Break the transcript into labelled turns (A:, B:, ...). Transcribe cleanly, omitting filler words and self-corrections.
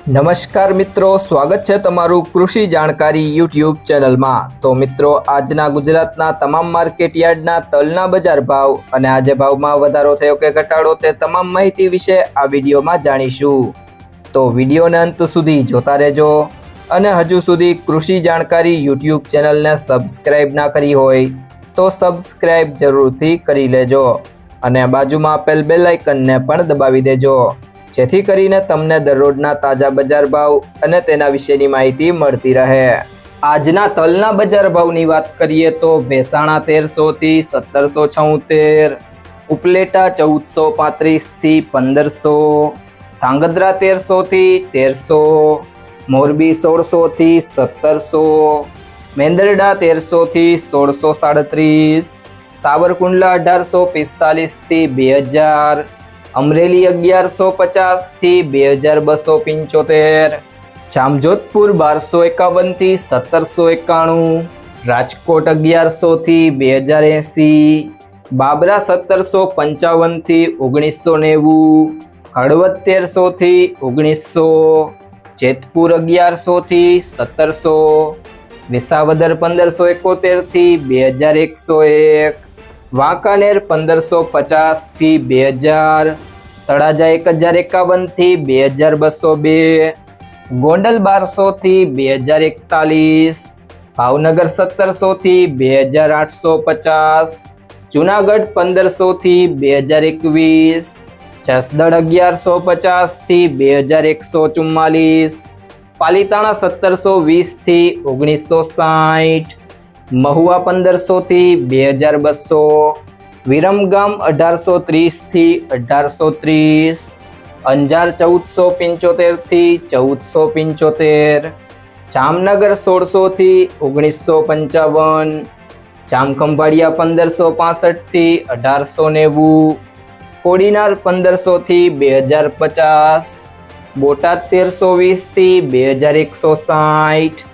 A: નમસ્કાર મિત્રો, સ્વાગત છે તમારું કૃષિ જાણકારી યુટ્યુબ ચેનલમાં। તો મિત્રો, આજના ગુજરાતના તમામ માર્કેટ યાર્ડના તલના બજાર ભાવ અને આજે ભાવમાં વધારો થયો કે ઘટાડો તે તમામ માહિતી વિશે આ વિડીયોમાં જાણીશું। તો વિડીયોને અંત સુધી જોતા રહેજો અને હજુ સુધી કૃષિ જાણકારી યુટ્યુબ ચેનલને સબસ્ક્રાઇબ ના કરી હોય તો સબસ્ક્રાઇબ જરૂરથી કરી લેજો અને બાજુમાં આપેલ બેલ આઇકનને પણ દબાવી દેજો, જેથી કરીને તમને દરરોજના તાજા બજાર ભાવ અને તેના વિશેની માહિતી મળતી રહે। આજના તલના બજાર ભાવની વાત કરીએ તો ભેસાણા 1300 થી 1776, ઉપલેટા 1435 થી 1500, ધાંગધ્રા 1300 થી 1300, મોરબી 1600 થી 1700, મેંદરડા 1300 થી 1637, સાવરકુંડલા 1845 થી 2000, અમરેલી 1150 થી 2275, જામજોધપુર 1251 થી 1791, રાજકોટ 1100 થી 2080, બાબરા 1755 થી 1990, હળવદ 1300 થી 1900, જેતપુર 1100 થી 1700, વિસાવદર 1571 થી 2101, વાંકાનેર 1550 થી 2000, તળાજા 1051 થી 2202, ગોંડલ 1200 થી 2041, ભાવનગર 1700 થી 2850, જુનાગઢ 1500 થી 2021, જસદણ 1150 થી 2144, પાલીતાણા 1720 થી 1960, મહુવા 1500 થી 2200, વિરમગામ 1830 થી 1830, અંજાર 1475 થી 1475, જામનગર 1600 થી 1955, જામખંભાળિયા 1565 થી 1890, કોડીનાર 1500 થી 2050, બોટાદ 1320 થી 2160,